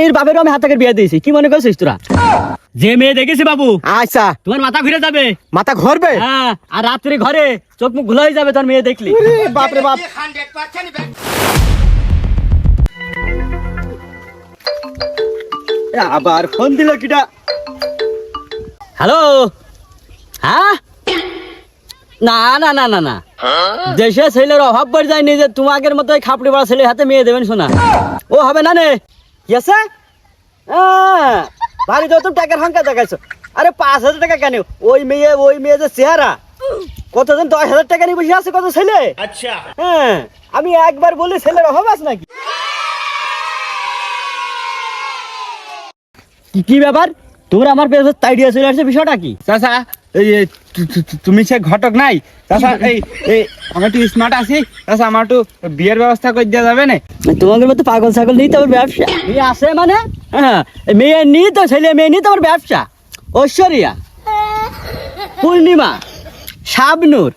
এর বাপের আমি হাত থেকে বিয়ে দিয়েছি, কি মনে করছিস তোরা? যে মেয়ে দেখেছি বাবু, আচ্ছা তোমার মাথা ঘুরে যাবে। মাথা ঘুরবে? হ্যাঁ, আর রাত্রে ঘরে চোখ মুখ ঘুলা হয়ে যাবে তোর মেয়ে দেখলি। বাপরে বাপ। আবার ফোন দিল কিটা? হ্যালো, হ্যাঁ? না না না না না, দেশে ছেলের অভাব পড়ে যায়নি যে তোমাদের মতো খাপড়ি বড় ছেলের হাতে মেয়ে দেবেন শোনা। ও হবে না নে। কি আছে? বাড়িতে তো টাকার হাঙ্কা দেখাইছো। আরে 5,000 টাকা কেন? ওই মেয়ে যে চেহারা, কতজন 10,000 টাকা নিয়ে বসে আছে কত ছেলে। আচ্ছা, হ্যাঁ, আমি একবার বলি ছেলের অভাব আছে নাকি? কি ব্যাপার? তোর আমার পেছনে তাইডিয়া চলে আসছে, বিষয়টা কি? চাচা এই তুমি সে ঘটক নাই চাচা? এই আমি একটু স্মার্ট আছি চাচা, আমার একটু বিয়ের ব্যবস্থা করে দেওয়া যাবে না? তোমাদের মতো পাগল ছাগল নিয়ে তোমার ব্যবসা? মেয়ে আছে মানে? হ্যাঁ, মেয়ে নিয়ে তো ছেলে মেয়ে নিয়ে তোমার ব্যবসা। ঐশ্বরিয়া, পূর্ণিমা, শাবনূর,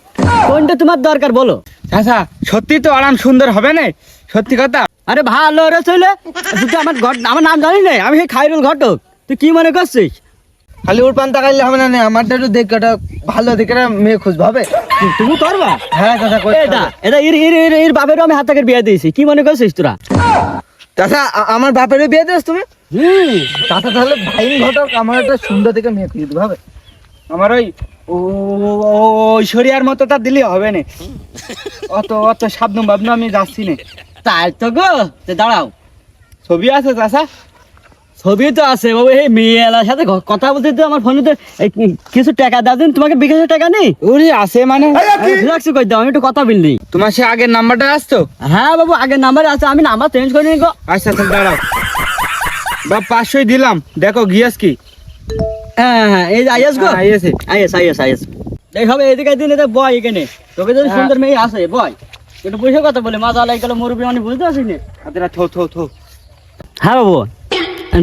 কোনটা তোমার দরকার বলো? চাচা সত্যি তো আরাম সুন্দর হবে না? সত্যি কথা। আরে ভালো রে চলে, তুই আমার নাম জানি না, আমি সেই খায়রুল ঘটক। তুই কি মনে করছিস? খালি ওর পান তাকাইলে হবে না, আমারটা একটু দেখে একটা ভালো দেখে মেয়ে খুঁজবে হবে। তুমি করবা? হ্যাঁ চাচা, এটা এর বাপের আমি হাত থেকে বিয়ে দিয়েছি, কি মনে করছিস তোরা? চাচা আমার বাপেরও বিয়ে দিস তুমি? চাচা তাহলে ভাই ঘটক, আমার একটা সুন্দর দেখে মেয়ে খুঁজে দিতে হবে। আমার ওই ঐশ্বরিয়ার মতো তা দিলে হবে না, অত সাবধান ভাবনা আমি যাচ্ছি না। তাই তো গো, দাঁড়াও, ছবি আছে চাচা? ছবি তো আছে বাবু। এই মেয়েলার সাথে কথা বলতে তো আমার ফোনে তো কিছু টাকা দাও দিন, তোমাকে 20,000 টাকা নেই? ওরে আছে মানে রাখছি কই দাও, আমি একটু কথা বললি। তোমার সে আগের নাম্বারটা আসতো? হ্যাঁ বাবু, আগের নাম্বার আছে, আমি নাম্বার চেঞ্জ করে নিই গো। আচ্ছা তাহলে দাঁড়াও বাপ, 500 দিলাম, দেখো গিয়াস কি? হ্যাঁ হ্যাঁ, এই আইএস গো, আইএস আইএস এই হবে। এদিকে দিন, এটা বয় এখানে, তোকে যদি সুন্দর মেয়ে আসে বয়, একটু বসে কথা বলে মজা লাগে গেল, মুরব্বী মানে বুঝতে পারছিস না? আচ্ছা থো। হ্যাঁ বাবু,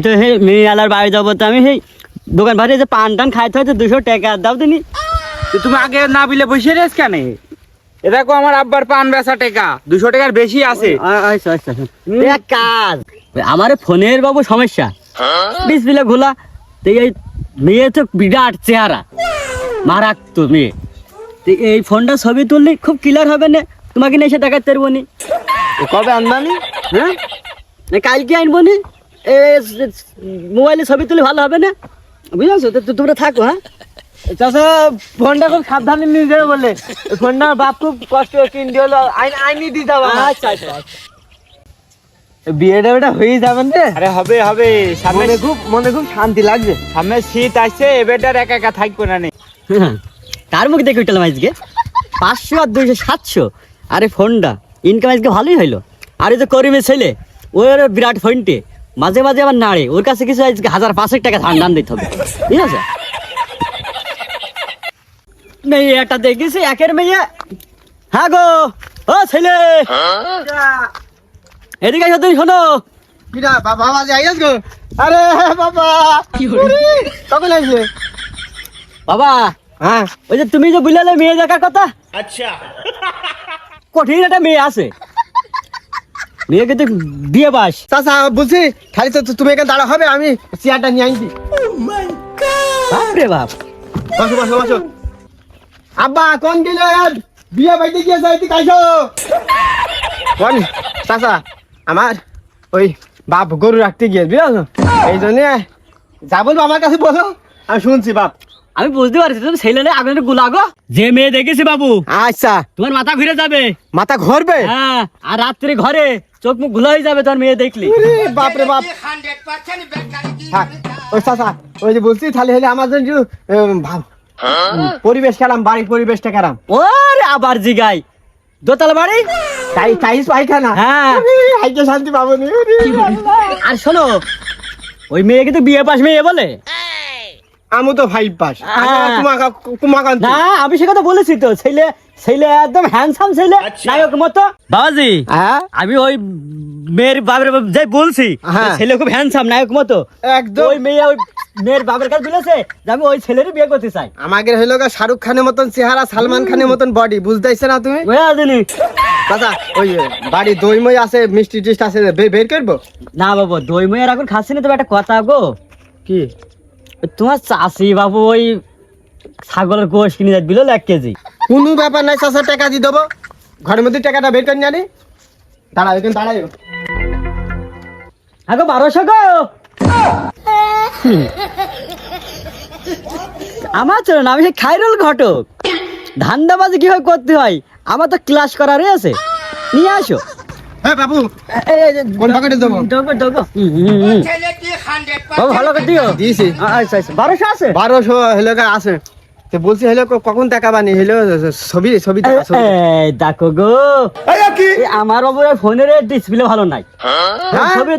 তো সেই মেয়ে আলার বাড়ি যাবো, তো আমি সেই দোকান ভাড়ি যে পান টান খাইতে হয়তো 200 টাকা দাও দিনি। তুমি আগে না বিলে বসে রেস কেন? এ দেখো আমার আব্বার পান বেচা টাকা 200 টাকার বেশি আছে। আচ্ছা, এক কাজ, আমার ফোনের বাবু সমস্যা, ডিসপ্লে ঘোলা। তো এই মেয়ে তো বিরাট চেহারা, মারাত্মক মেয়ে। তো এই ফোনটা ছবি তুললে খুব ক্লিয়ার হবে না, তোমাকে নিয়ে এসে দেখাতে পারবো নি। কবে আনবানি? হ্যাঁ, কালকে আনবো নি। মোবাইলে ছবি তুলে ভালো হবে না, বুঝেছো? তো তোমরা থাকো। হ্যাঁ চাচা ফোনটা খুব সাবধানে নিয়ে যাবে বলে, ফোনটা বাপ খুব কষ্ট কিনতে হলো, আইনি দিয়ে যাবো। আচ্ছা, বিয়েটা হয়ে যাবেন রে? আরে হবে মনে খুব শান্তি লাগছে। সামনে শীত আসছে, এবারটার একা থাকবো না। কার মুখ দেখে উঠলাম আজকে 500 আর 200 700। আরে ফোনটা ইনকাম আজকে ভালোই হইলো। আর এই যে করিমের ছেলে, ওর বিরাট ফোনটে মাঝে মাঝে আবার নাড়ে, ওর কাছে কিছু আজকে 1,000-5,000 টাকা ধান দিতে হবে, ঠিক আছে? মেয়ে একটা দেখেছি, একের মেয়ে। হ্যাঁ গো, ও ছেলে, এদিকে এসো, তুমি শোনো। বাবা আইয়াস গো। আরে বাবা কখন আসবে? বাবা, হ্যাঁ ওই যে তুমি যে বুঝলে মেয়ে দেখার কথা, আচ্ছা, কঠিন একটা মেয়ে আছে, মেয়ে কিন্তু বিয়ে বাস। চাচা বলছি খালি তো তুমি এখানে দাঁড়া হবে, আমি চেয়ারটা নিয়ে আনছি। বাপরে বাপ, বসো। আব্বা কোন গেলে বিয়ে বাড়িতে গিয়েছে, এদিকে আইসো। কোন চাচা? আমার ওই বাপ গরু রাখতে গিয়ে, বুঝলো? এই জন্য যা বলবো আমার কাছে বলো, আমি শুনছি। বাপ আমি বুঝতে পারছি তুমি ছেলে আগুন গুলাগো। যে মেয়ে দেখেছি বাবু, আচ্ছা, তোমার মাথা ঘুরে যাবে। মাথা ঘুরবে? হ্যাঁ, আর রাত্রে ঘরে চোখ মুখ ঘুলা হয়ে যাবে তোর মেয়ে দেখলি। বাপরে বাপ। ওই চাচা ওই যে বলছি তাহলে হলে আমার জন্য পরিবেশ কেরাম, বাড়ির পরিবেশটা কেরাম? ওরে আবার জিগাই, দোতলা বাড়ি, টাইস পায়খানা। হ্যাঁ, আইতে শান্তি পাবো নি। আর শোনো, ওই মেয়ে কিন্তু বিয়ে পাস মেয়ে বলে। আমি তো 5 পাস। না, আমি সে কথা বলেছি তো, ছেলে একদম হ্যান্ডসাম ছেলে নায়ক মতো বাবাজি হ্যাঁ আমি ওই মেয়ের বাবার যাই বলছি হ্যাঁ। ছেলে খুব হ্যান্ডসাম নায়ক মতো একদম ওই মেয়ে ওই মেয়ের বাবার কাছে বলেছে যে আমি ওই ছেলেরই বিয়ে করতে চাই আমাদের হইলো গা শাহরুখ খানের মতন চেহারা, সালমান খানের মতন বডি, বুঝতেছ না তুমি? বুঝা দিনি চাচা ওই বাড়ি দই মই আছে, মিষ্টি টিষ্ট আছে, বের করবো? না বাবু দই মেয়ের এখন খাচ্ছি না, তবে একটা কথা গো, কি তোমার চাষি বাবু ওই ছাগলের গোশ কিনে দিল 1 কেজি। কোনো ব্যাপার নাই চাচা, টাকা দিয়ে দেবো, ঘরের মধ্যে টাকাটা বের করে জানি। দাঁড়াও এখানে দাঁড়াই। আগো 1200 গো আমার চলো না, আমি সেই খাইরুল ঘটক, ধান্দাবাজি কিভাবে করতে হয় আমার তো ক্লাস করারই আছে, নিয়ে আসো। হ্যাঁ বাবু, কোন পকেটে দেবো? ডগো ডগো বাবু ভালো করে দিও। দিয়েছি। আচ্ছা আচ্ছা 1200 আছে 1200 হইলো গা আছে। তো বলছি হইলো কখন টাকা বানি হইলো ছবি ছবি দেখা, ছবি। এই দেখো গো এই আমার বাবু ফোনের ডিসপ্লে ভালো নাই, হ্যাঁ? ছবি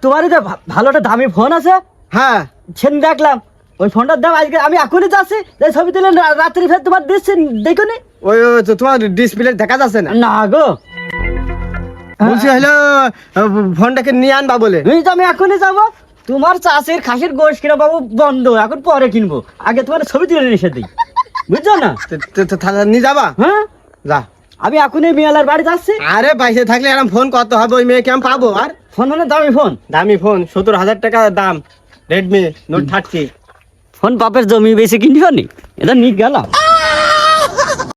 তোমার যে ভালো একটা দামি ফোন আছে হ্যাঁ সেদিন দেখলাম, ওই ফোনটার দাম আজকে আমি এখনই যাচ্ছি, এই ছবি তুলে রাত্রি ফের তোমার দিচ্ছি, দেখো নি? ওই ওই তো তোমার ডিসপ্লে দেখা যাচ্ছে না। না গো বলছি হইলো ফোনটাকে নিয়ে আনবা বলে। এই তো আমি এখনই যাবো, তোমার চাষের খাসির গোশ কিনা বাবু বন্ধ, এখন পরে কিনবো, আগে তোমার ছবি তুলে নিয়ে এসে দিই, বুঝছো না? তাহলে নিয়ে যাবা? হ্যাঁ যা। আমি এখনই মিয়ালার বাড়ি যাচ্ছি। আরে পয়সা থাকলে এরকম ফোন কত হবে, ওই মেয়ে কেমন পাবো? আর ফোন মানে দামি ফোন, দামি ফোন 70,000 টাকা দাম, রেডমি নোট 30। ফোন বাপের জমি বেশি কিনবি নি, এটা নিয়ে গেলাম।